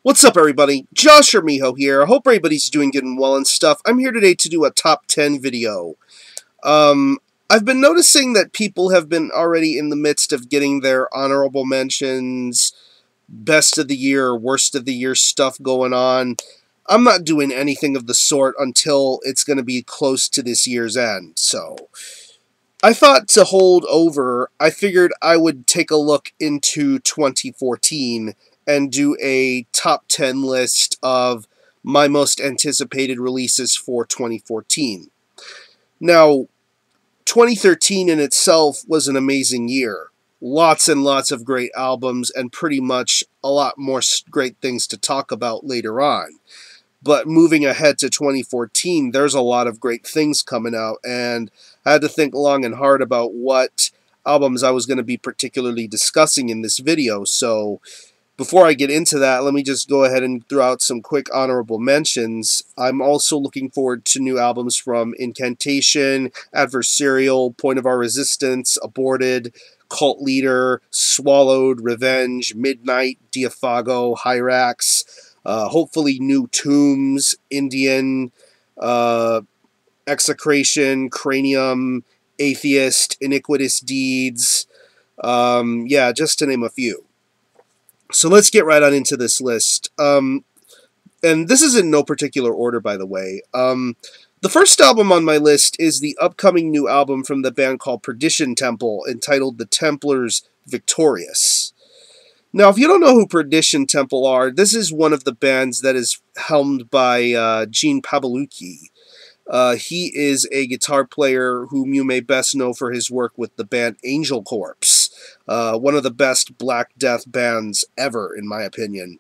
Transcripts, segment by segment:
What's up, everybody? Josh or Miho here. I hope everybody's doing good and well and stuff. I'm here today to do a top 10 video. I've been noticing that people have been already in the midst of getting their honorable mentions, best of the year, worst of the year stuff going on. I'm not doing anything of the sort until it's going to be close to this year's end, so I thought to hold over, I figured I would take a look into 2014 and do a top 10 list of my most anticipated releases for 2014. Now, 2013 in itself was an amazing year. Lots and lots of great albums and pretty much a lot more great things to talk about later on. But moving ahead to 2014, there's a lot of great things coming out, and I had to think long and hard about what albums I was going to be particularly discussing in this video. So before I get into that, let me just go ahead and throw out some quick honorable mentions. I'm also looking forward to new albums from Incantation, Adversarial, Point of Our Resistance, Aborted, Cult Leader, Swallowed, Revenge, Midnight, Diafago, Hyrax, hopefully new Tombs, Indian, Execration, Cranium, Atheist, Iniquitous Deeds, yeah, just to name a few. So let's get right on into this list. And this is in no particular order, by the way. The first album on my list is the upcoming new album from the band called Perdition Temple, entitled The Templars Victorious. Now, if you don't know who Perdition Temple are, this is one of the bands that is helmed by Gene Pabelucci. He is a guitar player whom you may best know for his work with the band Angel Corpse, one of the best Black Death bands ever, in my opinion.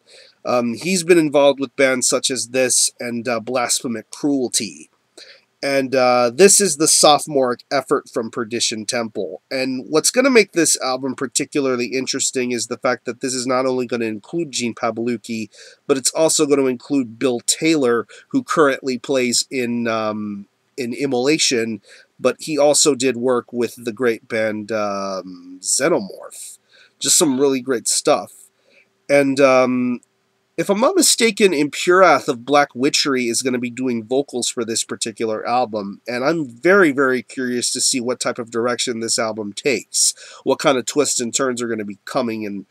He's been involved with bands such as this and Blasphemic Cruelty. And this is the sophomoric effort from Perdition Temple. And what's going to make this album particularly interesting is the fact that this is not only going to include Gene Pabelucci, but it's also going to include Bill Taylor, who currently plays in Immolation, but he also did work with the great band Xenomorph. Just some really great stuff. And if I'm not mistaken, Impurath of Black Witchery is going to be doing vocals for this particular album, and I'm very, very curious to see what type of direction this album takes, what kind of twists and turns are going to be coming, and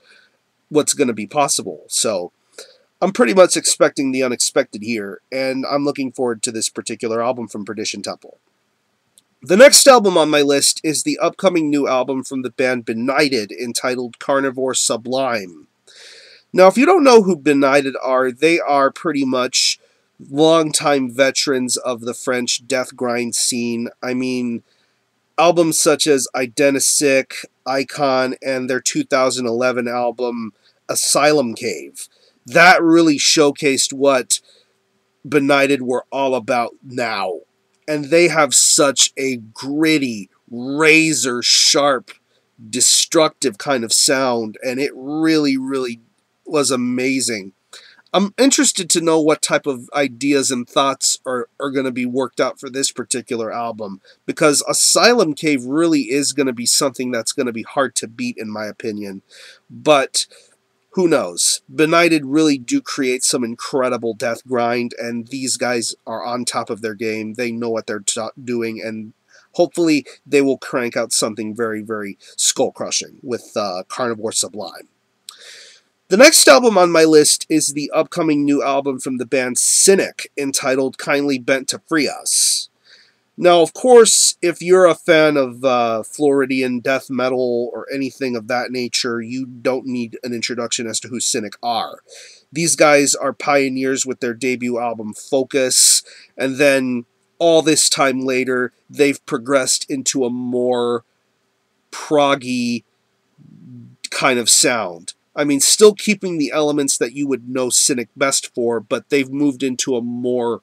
what's going to be possible. So I'm pretty much expecting the unexpected here, and I'm looking forward to this particular album from Perdition Temple. The next album on my list is the upcoming new album from the band Benighted, entitled Carnivore Sublime. Now, if you don't know who Benighted are, they are pretty much longtime veterans of the French death grind scene. I mean, albums such as Identisic, Icon, and their 2011 album Asylum Cave. That really showcased what Benighted were all about now. And they have such a gritty, razor-sharp, destructive kind of sound, and it really, really was amazing. I'm interested to know what type of ideas and thoughts are going to be worked out for this particular album, because Asylum Cave really is going to be something that's going to be hard to beat, in my opinion. But who knows? Benighted really do create some incredible death grind, and these guys are on top of their game. They know what they're doing, and hopefully they will crank out something very, very skull-crushing with Carnivore Sublime. The next album on my list is the upcoming new album from the band Cynic, entitled Kindly Bent to Free Us. Now, of course, if you're a fan of Floridian death metal or anything of that nature, you don't need an introduction as to who Cynic are. These guys are pioneers with their debut album Focus, and then all this time later, they've progressed into a more proggy kind of sound. I mean, still keeping the elements that you would know Cynic best for, but they've moved into a more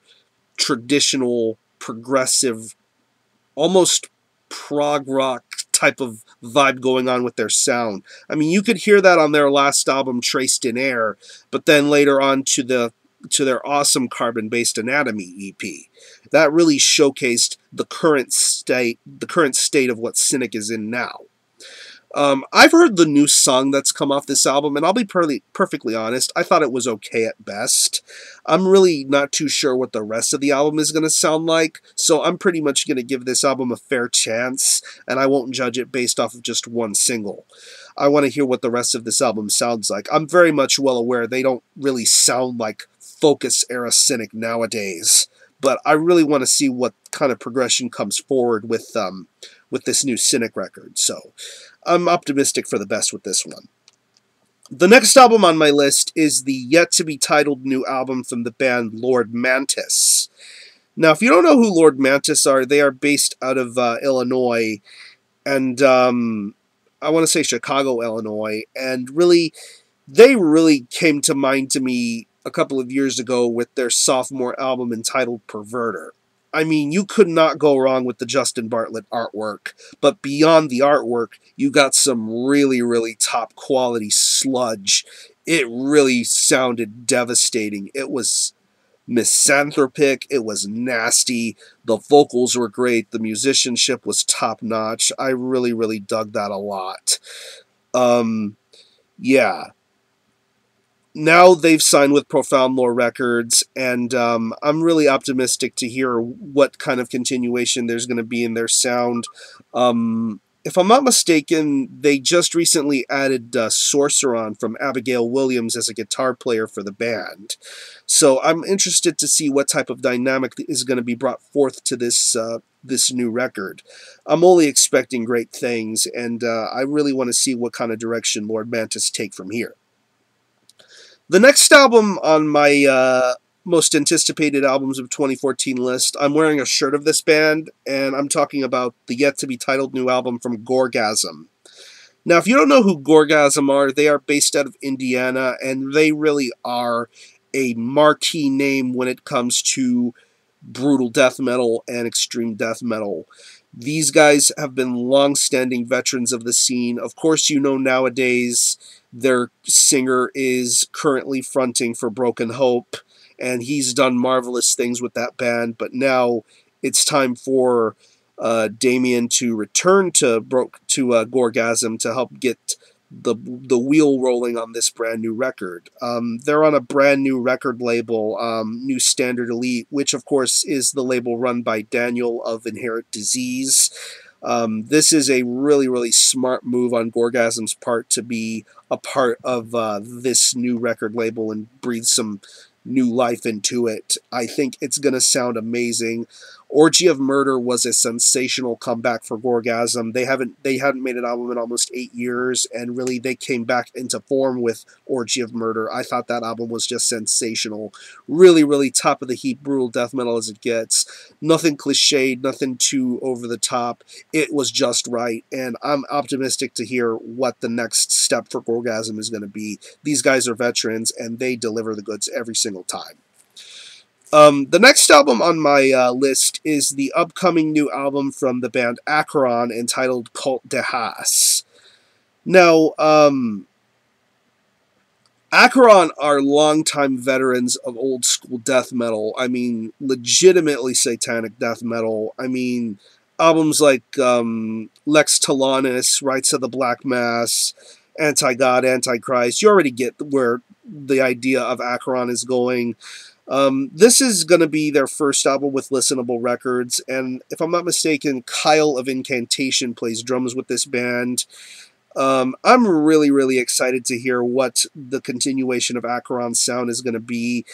traditional, progressive, almost prog rock type of vibe going on with their sound. I mean, you could hear that on their last album, Traced in Air, but then later on to their awesome Carbon-Based Anatomy EP. That really showcased the current state of what Cynic is in now. I've heard the new song that's come off this album, and I'll be perfectly honest, I thought it was okay at best. I'm really not too sure what the rest of the album is going to sound like, so I'm pretty much going to give this album a fair chance, and I won't judge it based off of just one single. I want to hear what the rest of this album sounds like. I'm very much well aware they don't really sound like Focus era Cynic nowadays, but I really want to see what kind of progression comes forward with this new Cynic record, so I'm optimistic for the best with this one. The next album on my list is the yet-to-be-titled new album from the band Lord Mantis. Now, if you don't know who Lord Mantis are, they are based out of Illinois, and I want to say Chicago, Illinois, and they really came to mind to me a couple of years ago with their sophomore album entitled Perverter. I mean, you could not go wrong with the Justin Bartlett artwork, but beyond the artwork, you got some really, really top quality sludge. It really sounded devastating. It was misanthropic, it was nasty, the vocals were great, the musicianship was top notch. I really, really dug that a lot. Yeah. Now they've signed with Profound Lore Records, and I'm really optimistic to hear what kind of continuation there's going to be in their sound. If I'm not mistaken, they just recently added Sorceron from Abigail Williams as a guitar player for the band. So I'm interested to see what type of dynamic is going to be brought forth to this new record. I'm only expecting great things, and I really want to see what kind of direction Lord Mantis take from here. The next album on my most anticipated albums of 2014 list, I'm wearing a shirt of this band, and I'm talking about the yet-to-be-titled new album from Gorgasm. Now, if you don't know who Gorgasm are, they are based out of Indiana, and they really are a marquee name when it comes to brutal death metal and extreme death metal. These guys have been long-standing veterans of the scene. Of course, you know nowadays their singer is currently fronting for Broken Hope, and he's done marvelous things with that band, but now it's time for Damien to return to Gorgasm to help get the wheel rolling on this brand new record. They're on a brand new record label, New Standard Elite, which of course is the label run by Daniel of Inherent Disease. This is a really, really smart move on Gorgasm's part to be a part of this new record label and breathe some new life into it. I think it's going to sound amazing. Orgy of Murder was a sensational comeback for Gorgasm. They hadn't made an album in almost 8 years, and really they came back into form with Orgy of Murder. I thought that album was just sensational. Really, really top of the heap, brutal death metal as it gets. Nothing cliched, nothing too over the top. It was just right, and I'm optimistic to hear what the next step for Gorgasm is going to be. These guys are veterans, and they deliver the goods every single time. The next album on my list is the upcoming new album from the band Acheron entitled Cult de Haas. Now, Acheron are longtime veterans of old school death metal. I mean, legitimately satanic death metal. I mean, albums like Lex Talanis, Rites of the Black Mass, Anti-God, Antichrist. You already get where the idea of Acheron is going. This is going to be their first album with Listenable Records, and if I'm not mistaken, Kyle of Incantation plays drums with this band. I'm really, really excited to hear what the continuation of Acheron's sound is going to be.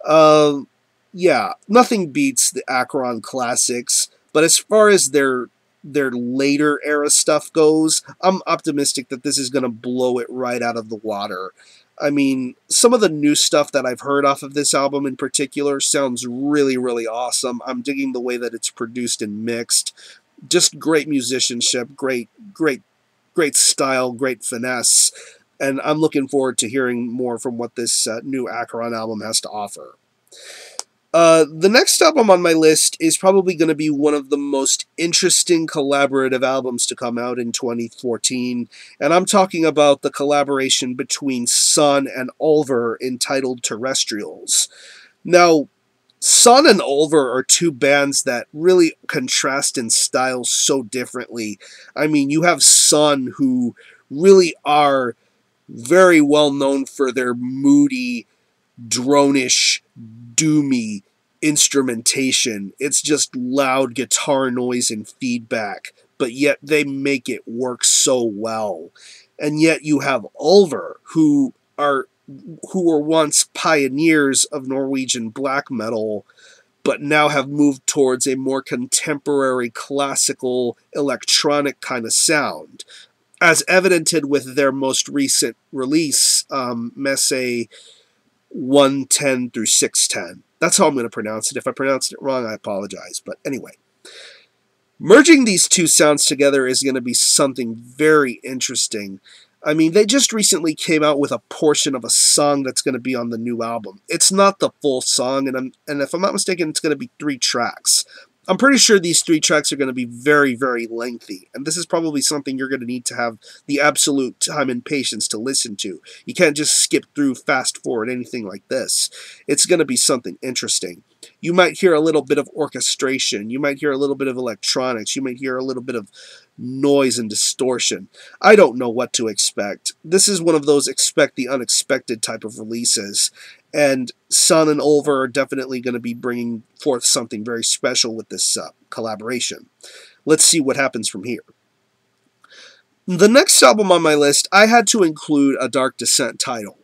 Yeah, nothing beats the Acheron classics, but as far as their later era stuff goes, I'm optimistic that this is going to blow it right out of the water. I mean, some of the new stuff that I've heard off of this album in particular sounds really, really awesome. I'm digging the way that it's produced and mixed. Just great musicianship, great style, great finesse, and I'm looking forward to hearing more from what this new Acheron album has to offer. The next album on my list is probably going to be one of the most interesting collaborative albums to come out in 2014, and I'm talking about the collaboration between Sun and Ulver entitled Terrestrials. Now, Sun and Ulver are two bands that really contrast in style so differently. I mean, you have Sun, who really are very well known for their moody, dronish, doomy instrumentation. It's just loud guitar noise and feedback, but yet they make it work so well. And yet you have Ulver, who were once pioneers of Norwegian black metal, but now have moved towards a more contemporary classical electronic kind of sound, as evidented with their most recent release, Messe 110 through 610. That's how I'm going to pronounce it. If I pronounced it wrong, I apologize. But anyway, merging these two sounds together is going to be something very interesting. I mean, they just recently came out with a portion of a song that's going to be on the new album. It's not the full song, and if I'm not mistaken, it's going to be 3 tracks. I'm pretty sure these 3 tracks are going to be very, very lengthy, and this is probably something you're going to need to have the absolute time and patience to listen to. You can't just skip through, fast forward, anything like this. It's going to be something interesting. You might hear a little bit of orchestration. You might hear a little bit of electronics. You might hear a little bit of noise and distortion. I don't know what to expect. This is one of those expect the unexpected type of releases, and Sun and Ulver are definitely going to be bringing forth something very special with this collaboration. Let's see what happens from here. The next album on my list, I had to include a Dark Descent title.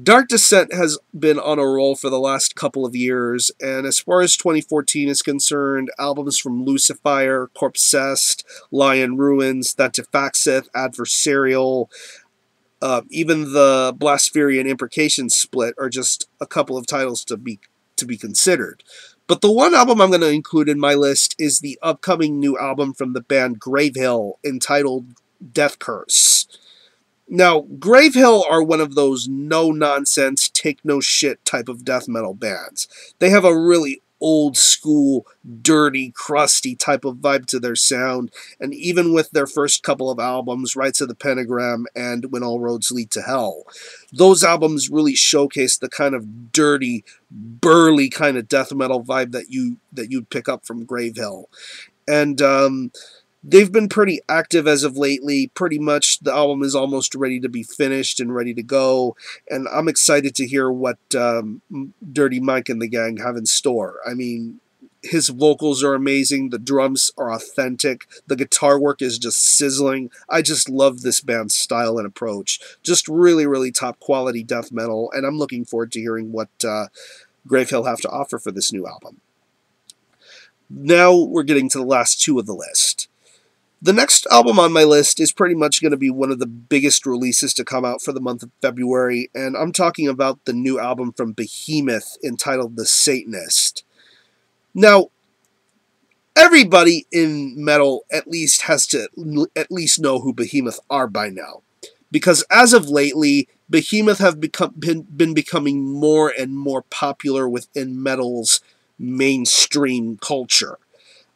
Dark Descent has been on a roll for the last couple of years, and as far as 2014 is concerned, albums from Lucifer, Corpsest, Lion Ruins, Thetafaxeth, Adversarial, even the Blaspherian Imprecation split are just a couple of titles to be considered. But the one album I'm going to include in my list is the upcoming new album from the band Gravehill, entitled Death Curse. Now, Gravehill are one of those no-nonsense, take-no-shit type of death metal bands. They have a really old-school, dirty, crusty type of vibe to their sound, and even with their first couple of albums, Rites of the Pentagram and When All Roads Lead to Hell, those albums really showcase the kind of dirty, burly kind of death metal vibe that you'd pick up from Gravehill. And, they've been pretty active as of lately. Pretty much the album is almost ready to be finished and ready to go. And I'm excited to hear what Dirty Mike and the gang have in store. I mean, his vocals are amazing. The drums are authentic. The guitar work is just sizzling. I just love this band's style and approach. Just really, really top quality death metal. And I'm looking forward to hearing what Gravehill have to offer for this new album. Now we're getting to the last 2 of the list. The next album on my list is pretty much going to be one of the biggest releases to come out for the month of February, and I'm talking about the new album from Behemoth entitled The Satanist. Now, everybody in metal at least has to know who Behemoth are by now, because as of lately, Behemoth have been becoming more and more popular within metal's mainstream culture.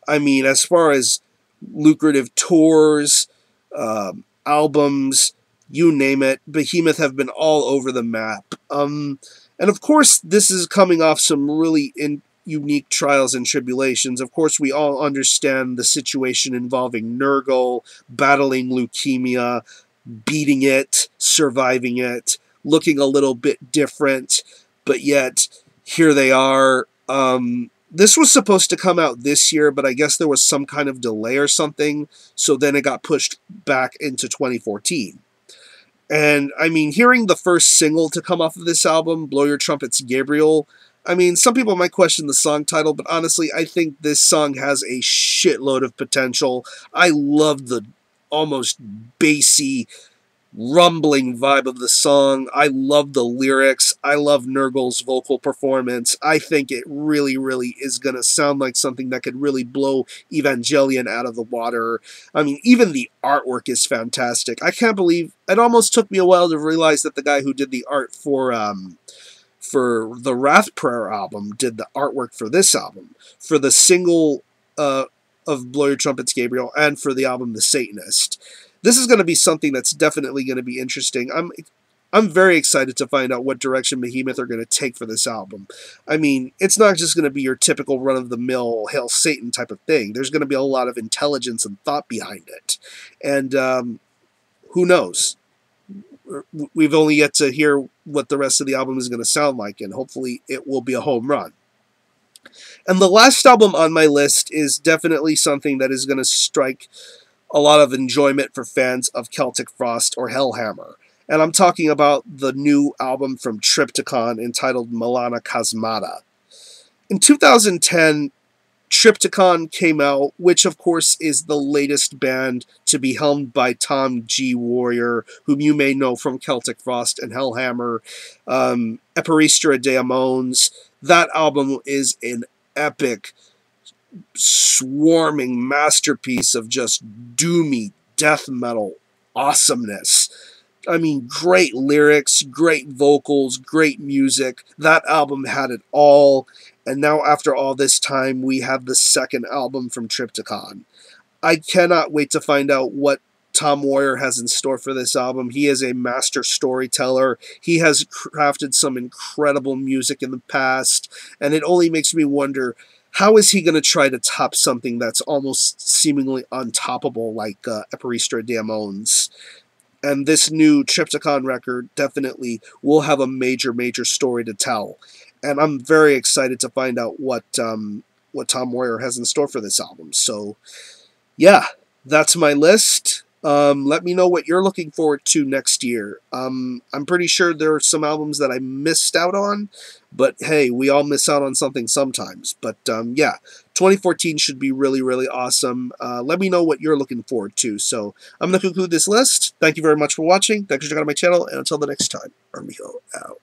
I mean, as far as lucrative tours, albums, you name it, Behemoth have been all over the map. And of course, this is coming off some really unique trials and tribulations. Of course, we all understand the situation involving Nurgle, battling leukemia, beating it, surviving it, looking a little bit different, but yet here they are. This was supposed to come out this year, but I guess there was some kind of delay or something, so then it got pushed back into 2014. And, I mean, hearing the first single to come off of this album, Blow Your Trumpets, Gabriel, I mean, some people might question the song title, but honestly, I think this song has a shitload of potential. I love the almost bassy, rumbling vibe of the song. I love the lyrics. I love Nurgle's vocal performance. I think it really, really is going to sound like something that could really blow Evangelion out of the water. I mean, even the artwork is fantastic. I can't believe it almost took me a while to realize that the guy who did the art for the Wrath Prayer album did the artwork for this album, for the single of Blow Your Trumpets, Gabriel, and for the album The Satanist. This is going to be something that's definitely going to be interesting. I'm very excited to find out what direction Behemoth are going to take for this album. I mean, it's not just going to be your typical run-of-the-mill Hail Satan type of thing. There's going to be a lot of intelligence and thought behind it. And who knows? We've only yet to hear what the rest of the album is going to sound like, and hopefully it will be a home run. And the last album on my list is definitely something that is going to strike a lot of enjoyment for fans of Celtic Frost or Hellhammer. And I'm talking about the new album from Triptykon entitled Milana Kosmata. In 2010, Triptykon came out, which of course is the latest band to be helmed by Tom G. Warrior, whom you may know from Celtic Frost and Hellhammer, Eperistra Daemons. That album is an epic, swarming masterpiece of just doomy death metal awesomeness. I mean, great lyrics, great vocals, great music. That album had it all. And now, after all this time, we have the second album from Triptykon. I cannot wait to find out what Tom Warrior has in store for this album. He is a master storyteller. He has crafted some incredible music in the past, and it only makes me wonder, how is he going to try to top something that's almost seemingly untoppable like Eperistra Daemons? And this new Triptykon record definitely will have a major, major story to tell. And I'm very excited to find out what Tom Warrior has in store for this album. So, yeah, that's my list. Let me know what you're looking forward to next year. I'm pretty sure there are some albums that I missed out on, but hey, we all miss out on something sometimes. But yeah, 2014 should be really, really awesome. Let me know what you're looking forward to. So I'm going to conclude this list. Thank you very much for watching. Thanks for checking out my channel, and until the next time, Armijo out.